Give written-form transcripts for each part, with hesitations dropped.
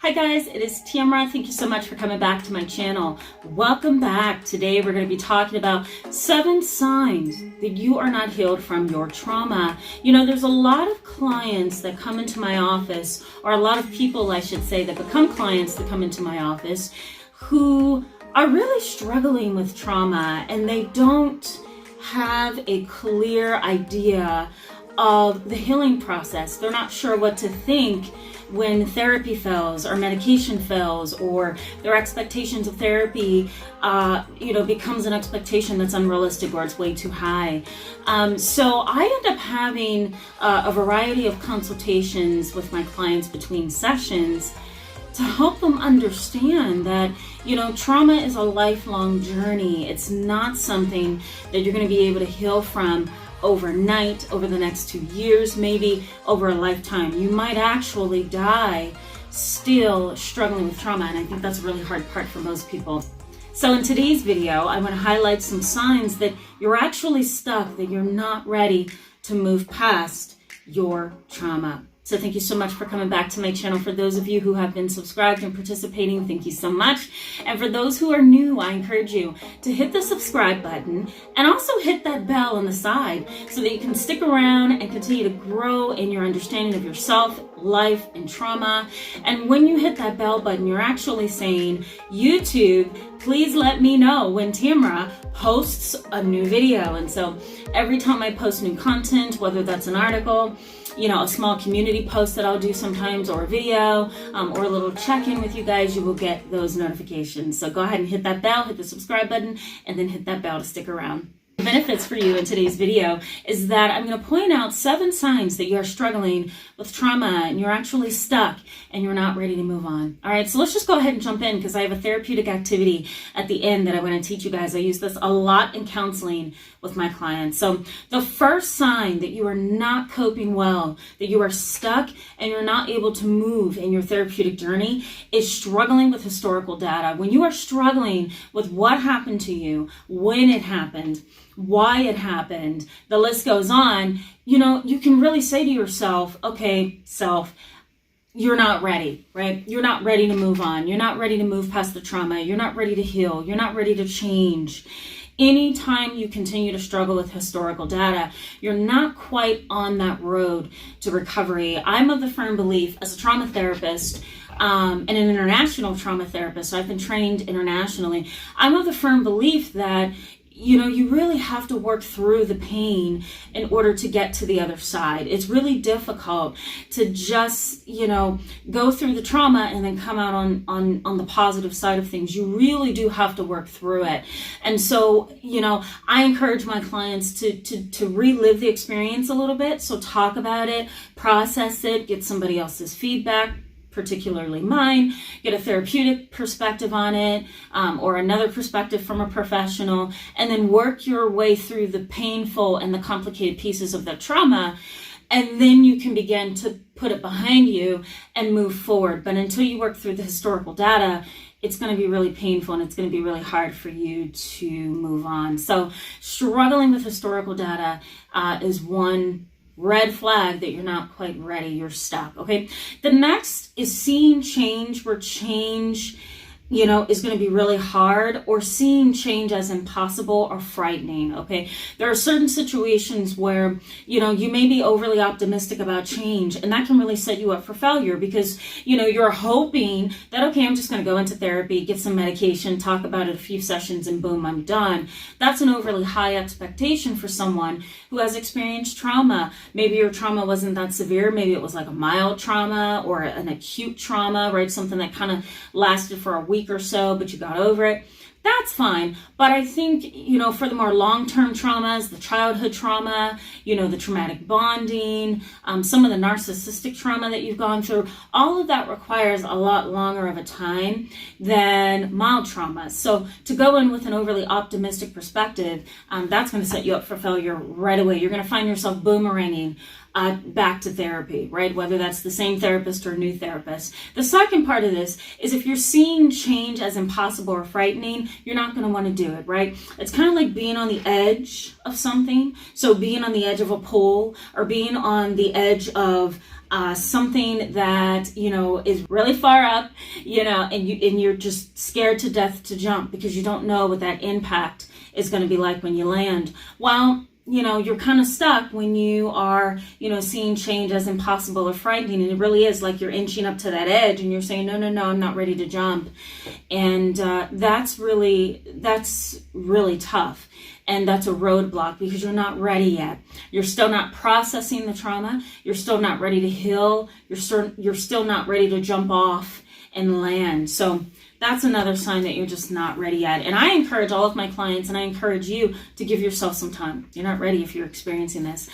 Hi guys, it is Tamara. Thank you so much for coming back to my channel. Welcome back. Today we're going to be talking about 7 signs that you are not healed from your trauma. You know, there's a lot of clients that come into my office, or a lot of people, I should say, that become clients that come into my office who are really struggling with trauma, and they don't have a clear idea of the healing process. They're not sure what to think when therapy fails or medication fails, or their expectations of therapy becomes an expectation that's unrealistic or it's way too high. So I end up having a variety of consultations with my clients between sessions to help them understand that, trauma is a lifelong journey. It's not something that you're going to be able to heal from overnight, over the next 2 years, maybe over a lifetime. You might actually die still struggling with trauma, and I think that's a really hard part for most people. So in today's video, I want to highlight some signs that you're actually stuck, that you're not ready to move past your trauma. So thank you so much for coming back to my channel. For those of you who have been subscribed and participating, thank you so much. And for those who are new, I encourage you to hit the subscribe button and also hit that bell on the side so that you can stick around and continue to grow in your understanding of yourself, life, and trauma. And when you hit that bell button, you're actually saying, YouTube, please let me know when Tamara posts a new video. And so every time I post new content, whether that's an article, a small community post that I'll do sometimes, or a video, or a little check-in with you guys, you will get those notifications. So go ahead and hit that bell, hit the subscribe button, and then hit that bell to stick around. The benefits for you in today's video is that I'm going to point out 7 signs that you're struggling with trauma and you're actually stuck and you're not ready to move on. All right, so let's just go ahead and jump in, because I have a therapeutic activity at the end that I want to teach you guys. I use this a lot in counseling with my clients. So the first sign that you are not coping well, that you are stuck and you're not able to move in your therapeutic journey, is struggling with historical data. When you are struggling with what happened to you, when it happened, why it happened, the list goes on, you can really say to yourself, okay, self, you're not ready, right? You're not ready to move on. You're not ready to move past the trauma. You're not ready to heal. You're not ready to change. Anytime you continue to struggle with historical data, you're not quite on that road to recovery. I'm of the firm belief, as a trauma therapist, and an international trauma therapist, so I've been trained internationally, I'm of the firm belief that you really have to work through the pain in order to get to the other side. It's really difficult to just, go through the trauma and then come out on the positive side of things. You really do have to work through it. And so, I encourage my clients to relive the experience a little bit. So talk about it, process it, get somebody else's feedback, particularly mine, get a therapeutic perspective on it, or another perspective from a professional, and then work your way through the painful and the complicated pieces of the trauma, and then you can begin to put it behind you and move forward. But until you work through the historical data, it's going to be really painful and it's going to be really hard for you to move on. So struggling with historical data is one red flag that you're not quite ready, you're stuck, okay? The next is seeing change where change, is going to be really hard, or seeing change as impossible or frightening, okay? There are certain situations where, you may be overly optimistic about change, and that can really set you up for failure, because, you're hoping that, okay, I'm just going to go into therapy, get some medication, talk about it a few sessions, and boom, I'm done. That's an overly high expectation for someone who has experienced trauma. Maybe your trauma wasn't that severe. Maybe it was like a mild trauma or an acute trauma, right? Something that kind of lasted for a week or so, but you got over it. That's fine. But I think, for the more long-term traumas, the childhood trauma, the traumatic bonding, some of the narcissistic trauma that you've gone through, all of that requires a lot longer of a time than mild trauma. So to go in with an overly optimistic perspective, that's going to set you up for failure right away. You're going to find yourself boomeranging back to therapy, right? Whether that's the same therapist or a new therapist. The second part of this is if you're seeing change as impossible or frightening, you're not going to want to do it, right? It's kind of like being on the edge of something. So being on the edge of a pool, or being on the edge of something that, is really far up, and you're just scared to death to jump because you don't know what that impact is going to be like when you land. Well, you're kind of stuck when you are, seeing change as impossible or frightening. And it really is like you're inching up to that edge and you're saying, no, I'm not ready to jump. And that's really tough. And that's a roadblock because you're not ready yet. You're still not processing the trauma. You're still not ready to heal. You're still not ready to jump off and land. So that's another sign that you're just not ready yet. And I encourage all of my clients, and I encourage you to give yourself some time. You're not ready if you're experiencing this.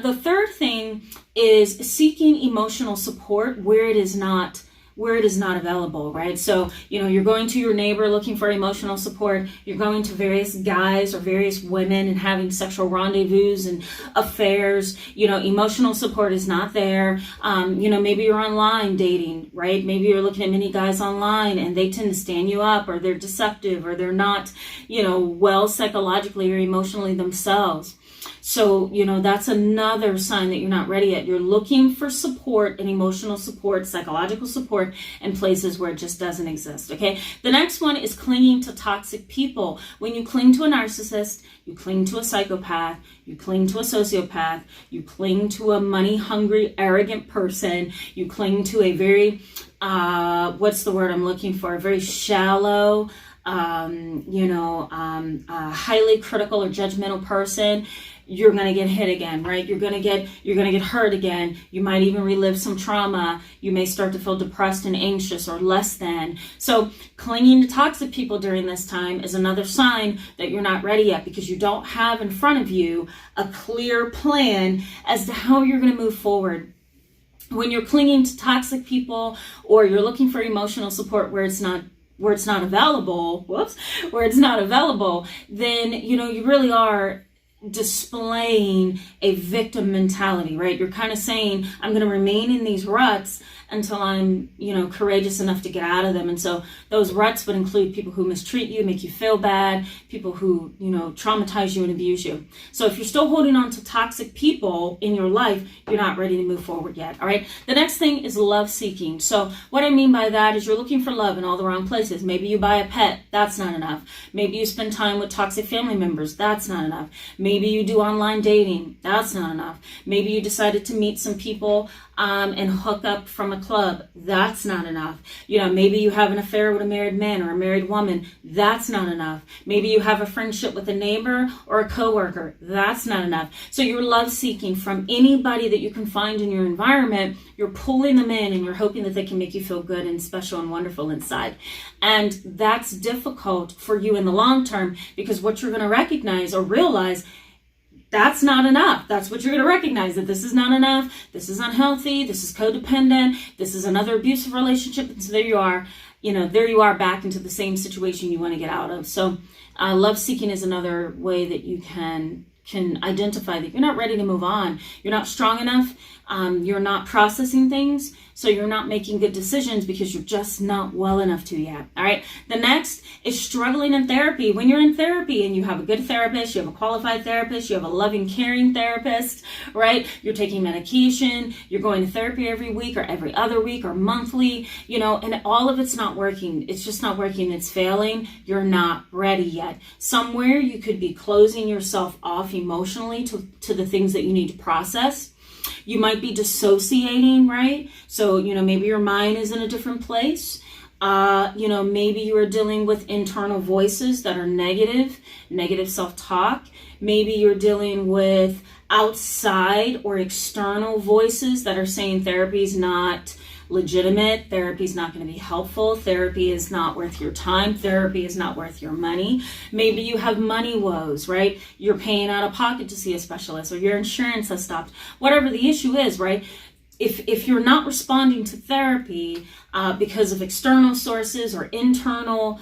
The third thing is seeking emotional support where it is not available, right? So, you're going to your neighbor looking for emotional support. You're going to various guys or various women and having sexual rendezvous and affairs. Emotional support is not there. Maybe you're online dating, right? Maybe you're looking at many guys online and they tend to stand you up, or they're deceptive, or they're not, well psychologically or emotionally themselves. So, that's another sign that you're not ready yet. You're looking for support and emotional support, psychological support in places where it just doesn't exist, okay? The next one is clinging to toxic people. When you cling to a narcissist, you cling to a psychopath, you cling to a sociopath, you cling to a money-hungry, arrogant person, you cling to a very, what's the word I'm looking for? A very shallow, highly critical or judgmental person, you're going to get hit again, right? You're going to get hurt again. You might even relive some trauma. You may start to feel depressed and anxious or less than. So clinging to toxic people during this time is another sign that you're not ready yet, because you don't have in front of you a clear plan as to how you're going to move forward. When you're clinging to toxic people, or you're looking for emotional support where it's not available, then, you really are displaying a victim mentality, right? You're kind of saying, I'm going to remain in these ruts until I'm, courageous enough to get out of them. And so those ruts would include people who mistreat you, make you feel bad, people who, traumatize you and abuse you. So if you're still holding on to toxic people in your life, you're not ready to move forward yet. All right. The next thing is love seeking. So what I mean by that is you're looking for love in all the wrong places. Maybe you buy a pet. That's not enough. Maybe you spend time with toxic family members. That's not enough. Maybe you do online dating. That's not enough. Maybe you decided to meet some people and hook up from a club. That's not enough. Maybe you have an affair with a married man or a married woman. That's not enough. Maybe you have a friendship with a neighbor or a coworker. That's not enough. So you're love seeking from anybody that you can find in your environment. You're pulling them in and you're hoping that they can make you feel good and special and wonderful inside. And that's difficult for you in the long term, because what you're going to recognize or realize, that's not enough. That's what you're going to recognize, that this is not enough. This is unhealthy. This is codependent. This is another abusive relationship. And so there you are back into the same situation you want to get out of. So love seeking is another way that you can identify that you're not ready to move on. You're not strong enough. You're not processing things. So you're not making good decisions because you're just not well enough to yet. All right. The next is struggling in therapy. When you're in therapy and you have a good therapist, you have a qualified therapist, you have a loving, caring therapist, right? You're taking medication, you're going to therapy every week or every other week or monthly, and all of it's not working. It's just not working. It's failing. You're not ready yet. Somewhere you could be closing yourself off emotionally to the things that you need to process. You might be dissociating, right? So, maybe your mind is in a different place. Maybe you are dealing with internal voices that are negative self-talk. Maybe you're dealing with outside or external voices that are saying therapy is not legitimate, therapy is not going to be helpful, therapy is not worth your time, therapy is not worth your money. Maybe you have money woes, right? You're paying out of pocket to see a specialist, or your insurance has stopped. Whatever the issue is, right? If you're not responding to therapy because of external sources or internal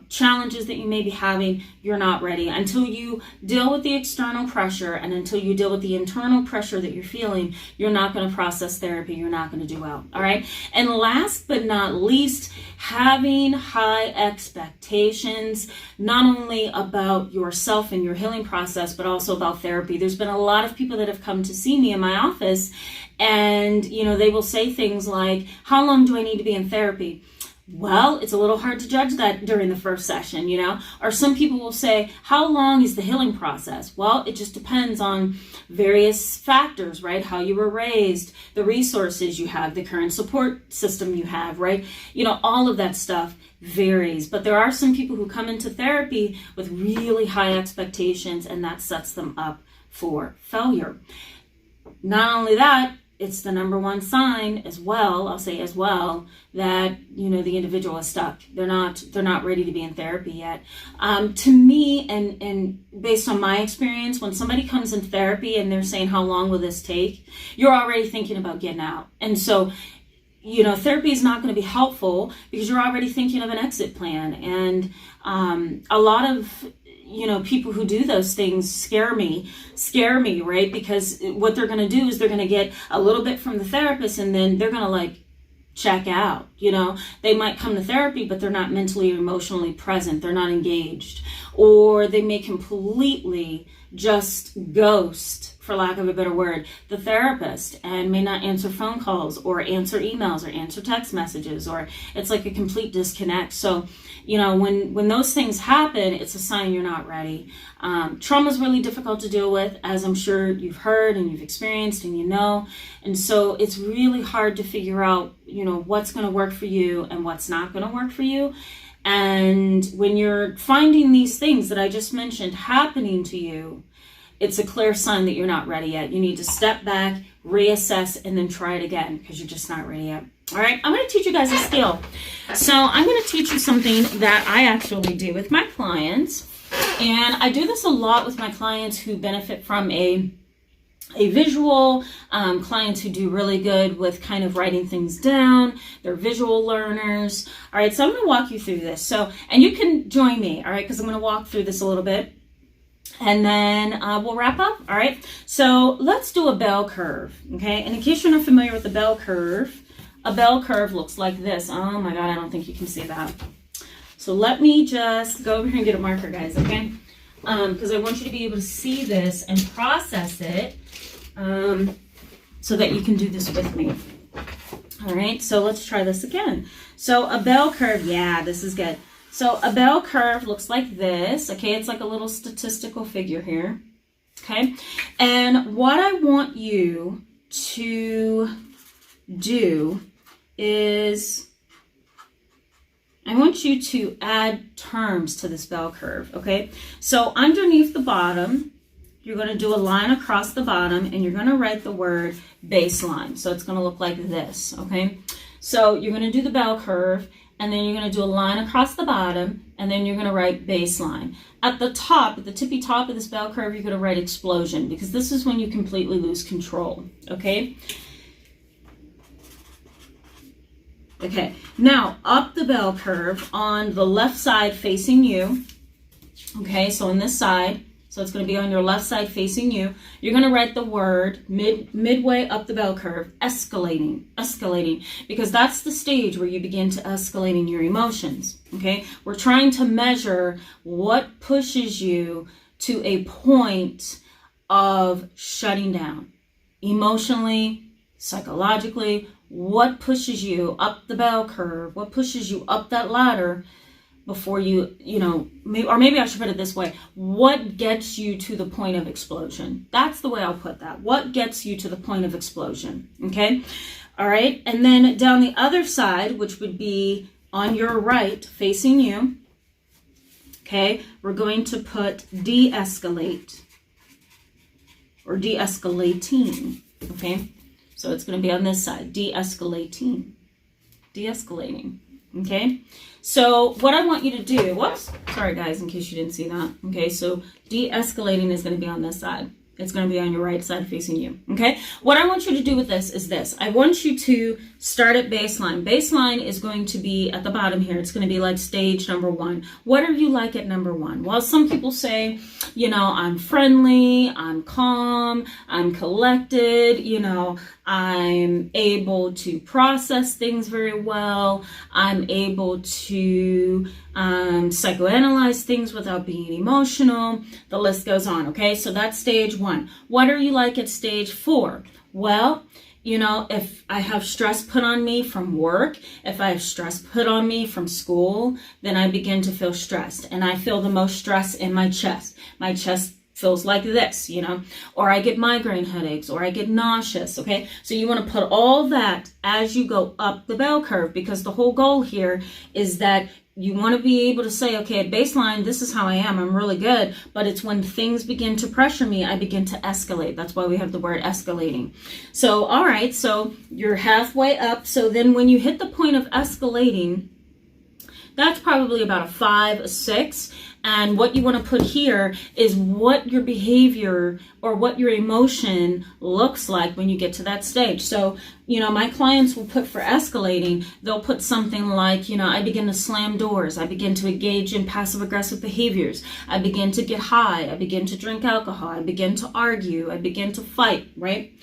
challenges that you may be having, you're not ready. Until you deal with the external pressure and until you deal with the internal pressure that you're feeling, you're not going to process therapy. You're not going to do well. All right. And last but not least, having high expectations, not only about yourself and your healing process, but also about therapy. There's been a lot of people that have come to see me in my office, and, you know, they will say things like, how long do I need to be in therapy? Well, it's a little hard to judge that during the first session, you know, or some people will say, how long is the healing process? Well, it just depends on various factors, right? How you were raised, the resources you have, the current support system you have, right? You know, all of that stuff varies, but there are some people who come into therapy with really high expectations, and that sets them up for failure. Not only that, it's the number one sign as well, I'll say as well, that, you know, the individual is stuck. They're not ready to be in therapy yet. To me, and based on my experience, when somebody comes in therapy and they're saying, how long will this take? You're already thinking about getting out. And so, you know, therapy is not going to be helpful because you're already thinking of an exit plan. And a lot of, you know, people who do those things scare me, right? Because what they're going to do is they're going to get a little bit from the therapist and then they're going to like check out. You know, they might come to therapy, but they're not mentally or emotionally present. They're not engaged, or they may completely just ghost, for lack of a better word, the therapist, and may not answer phone calls or answer emails or answer text messages, or it's like a complete disconnect. So, you know, when those things happen, it's a sign you're not ready. Trauma is really difficult to deal with, as I'm sure you've heard and you've experienced and you know. And so it's really hard to figure out, you know, what's going to work for you and what's not going to work for you. And when you're finding these things that I just mentioned happening to you, it's a clear sign that you're not ready yet. You need to step back, reassess, and then try it again because you're just not ready yet. All right, I'm going to teach you guys a skill. So I'm going to teach you something that I actually do with my clients. And I do this a lot with my clients who benefit from a visual, clients who do really good with kind of writing things down. They're visual learners. All right, so I'm going to walk you through this. So, and you can join me, all right, because I'm going to walk through this a little bit. And then we'll wrap up. All right. So let's do a bell curve. Okay. And in case you're not familiar with the bell curve, a bell curve looks like this. Oh my God, I don't think you can see that. So let me just go over here and get a marker, guys. Okay. Because I want you to be able to see this and process it so that you can do this with me. All right. So let's try this again. So a bell curve. Yeah, this is good. So a bell curve looks like this, okay? It's like a little statistical figure here, okay? And what I want you to do is I want you to add terms to this bell curve, okay? So underneath the bottom, you're going to do a line across the bottom and you're going to write the word baseline. So it's going to look like this, okay? So you're going to do the bell curve, and then you're going to do a line across the bottom, and then you're going to write baseline. At the top, at the tippy top of this bell curve, you're going to write explosion, because this is when you completely lose control, okay? Okay, now up the bell curve on the left side facing you, okay, so on this side, so it's going to be on your left side facing you. You're going to write the word midway up the bell curve, escalating, because that's the stage where you begin to escalate in your emotions, okay? We're trying to measure what pushes you to a point of shutting down, emotionally, psychologically. What pushes you up the bell curve? What pushes you up that ladder before you know, or maybe I should put it this way. What gets you to the point of explosion? That's the way I'll put that. What gets you to the point of explosion? Okay. All right. And then down the other side, which would be on your right facing you. Okay. We're going to put de-escalate or de-escalating. Okay. So it's going to be on this side, de-escalating. Okay, so what I want you to do, whoops, sorry guys, in case you didn't see that. Okay, so de-escalating is going to be on this side. It's going to be on your right side facing you. Okay, what I want you to do with this is this. I want you to start at baseline. Baseline is going to be at the bottom here. It's going to be like stage number 1. What are you like at number 1? Well, some people say, you know, I'm friendly, I'm calm, I'm collected, you know, I'm able to process things very well. I'm able to psychoanalyze things without being emotional. The list goes on, okay? So that's stage 1. What are you like at stage 4? Well, you know, if I have stress put on me from work, if I have stress put on me from school, then I begin to feel stressed. And I feel the most stress in my chest. My chest feels like this, you know, or I get migraine headaches, or I get nauseous, okay? So you want to put all that as you go up the bell curve, because the whole goal here is that you want to be able to say, okay, at baseline, this is how I am. I'm really good. But it's when things begin to pressure me, I begin to escalate. That's why we have the word escalating. So, all right, so you're halfway up. So then when you hit the point of escalating, that's probably about a 5, a 6. And what you want to put here is what your behavior or what your emotion looks like when you get to that stage. So, you know, my clients will put for escalating, they'll put something like, you know, I begin to slam doors. I begin to engage in passive aggressive behaviors. I begin to get high. I begin to drink alcohol. I begin to argue. I begin to fight, right?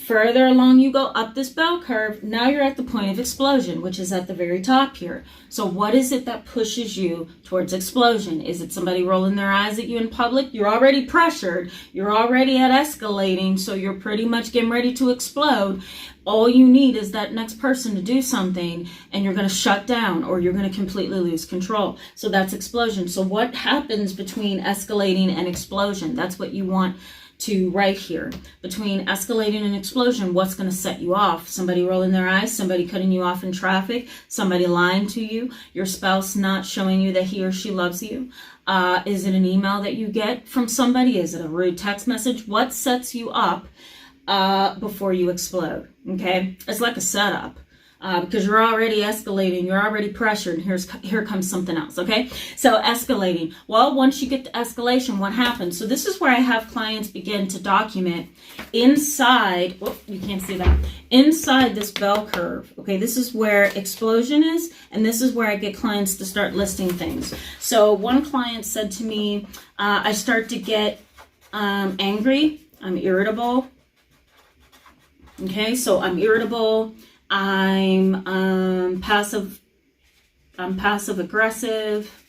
Further along you go up this bell curve, now you're at the point of explosion, which is at the very top here. So what is it that pushes you towards explosion? Is it somebody rolling their eyes at you in public? You're already pressured. You're already at escalating, so you're pretty much getting ready to explode. All you need is that next person to do something, and you're going to shut down, or you're going to completely lose control. So that's explosion. So what happens between escalating and explosion? That's what you want to right here. Between escalating and explosion, what's going to set you off? Somebody rolling their eyes, somebody cutting you off in traffic, somebody lying to you, your spouse not showing you that he or she loves you. Is it an email that you get from somebody? Is it a rude text message? What sets you up before you explode? Okay, it's like a setup. Because you're already escalating, you're already pressured, and here comes something else, okay? So escalating. Well, once you get to escalation, what happens? So this is where I have clients begin to document inside, you can't see that, inside this bell curve, okay? This is where explosion is, and this is where I get clients to start listing things. So one client said to me, I start to get angry, I'm irritable, okay? So I'm irritable, I'm passive aggressive,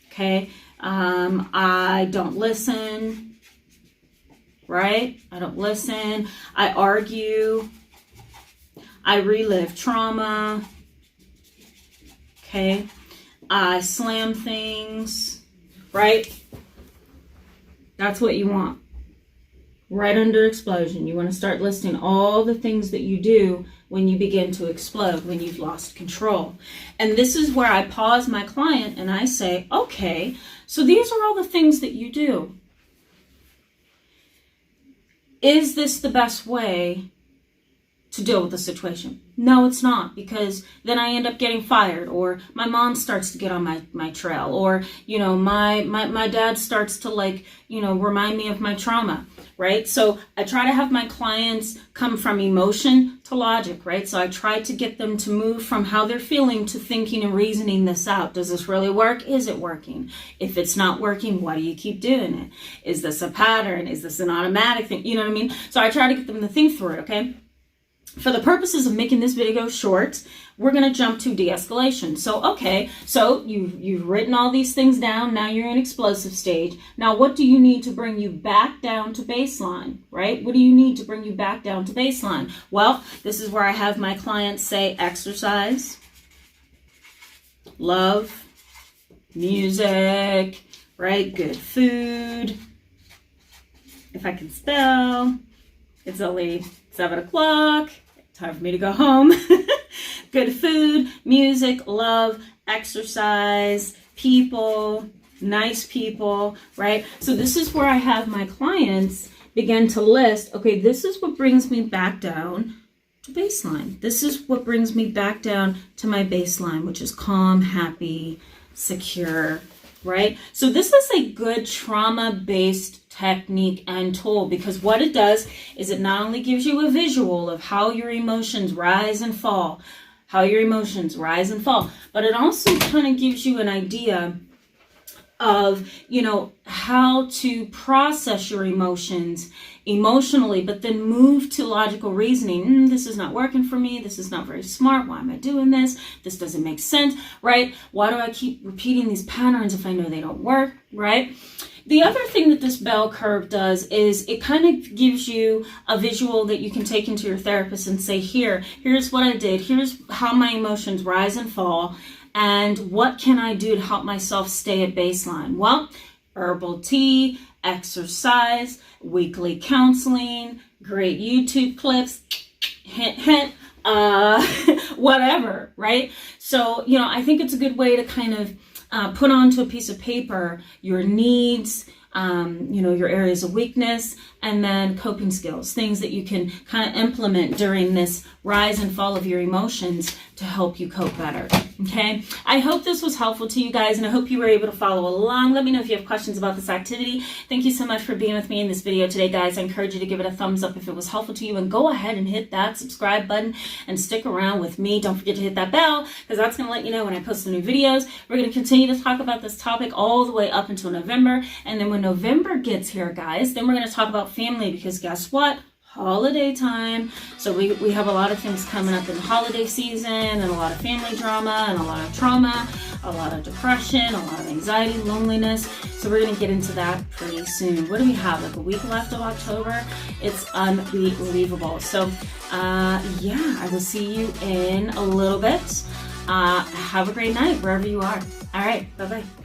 okay? I don't listen, right? I don't listen. I argue. I relive trauma, okay? I slam things, right? That's what you want. Right under explosion, you want to start listing all the things that you do when you begin to explode, when you've lost control. And this is where I pause my client and I say, okay, so these are all the things that you do. Is this the best way to deal with the situation? No, it's not, because then I end up getting fired, or my mom starts to get on my trail, or, you know, my dad starts to, like, you know, remind me of my trauma, right? So I try to have my clients come from emotion to logic, right? So I try to get them to move from how they're feeling to thinking and reasoning this out. Does this really work? Is it working? If it's not working, why do you keep doing it? Is this a pattern? Is this an automatic thing? You know what I mean? So I try to get them to think through it, okay? For the purposes of making this video short, we're going to jump to de-escalation. So, okay, so you've written all these things down. Now you're in explosive stage. Now, what do you need to bring you back down to baseline, right? What do you need to bring you back down to baseline? Well, this is where I have my clients say exercise, love, music, right? Good food. If I can spell, it's only 7 o'clock. Time for me to go home. Good food, music, love, exercise, people, nice people, right? So this is where I have my clients begin to list, okay, this is what brings me back down to baseline. This is what brings me back down to my baseline, which is calm, happy, secure, right? So this is a good trauma-based technique and tool, because what it does is it not only gives you a visual of how your emotions rise and fall, but it also kind of gives you an idea of, you know, how to process your emotions emotionally, but then move to logical reasoning. This is not working for me. This is not very smart. Why am I doing this? This doesn't make sense, right? Why do I keep repeating these patterns if I know they don't work, right? The other thing that this bell curve does is it kind of gives you a visual that you can take into your therapist and say, here's what I did. Here's how my emotions rise and fall. And what can I do to help myself stay at baseline? Well, herbal tea, exercise, weekly counseling, great YouTube clips, hint, hint, whatever, right? So, you know, I think it's a good way to kind of put onto a piece of paper your needs, you know, your areas of weakness, and then coping skills, things that you can kind of implement during this rise and fall of your emotions to help you cope better. Okay, I hope this was helpful to you guys, and I hope you were able to follow along. Let me know if you have questions about this activity. Thank you so much for being with me in this video today, guys. I encourage you to give it a thumbs up if it was helpful to you, and go ahead and hit that subscribe button and stick around with me. Don't forget to hit that bell, because that's going to let you know when I post the new videos. We're going to continue to talk about this topic all the way up until November, and then when November gets here, guys, then we're going to talk about family, because guess what? Holiday time. So we have a lot of things coming up in the holiday season, and a lot of family drama, and a lot of trauma, a lot of depression, a lot of anxiety, loneliness. So we're going to get into that pretty soon. What do we have? Like a week left of October? It's unbelievable. So yeah, I will see you in a little bit. Have a great night wherever you are. All right, bye-bye.